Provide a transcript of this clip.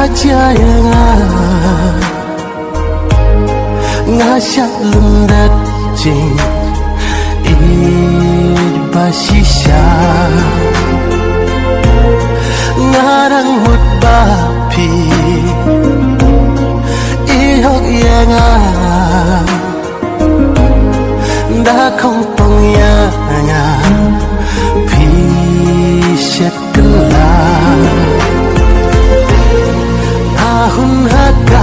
percaya nga siya lundat jing basisya ngarang mutbapi ihok yang đã không tông ya nga phi set kela ahun haka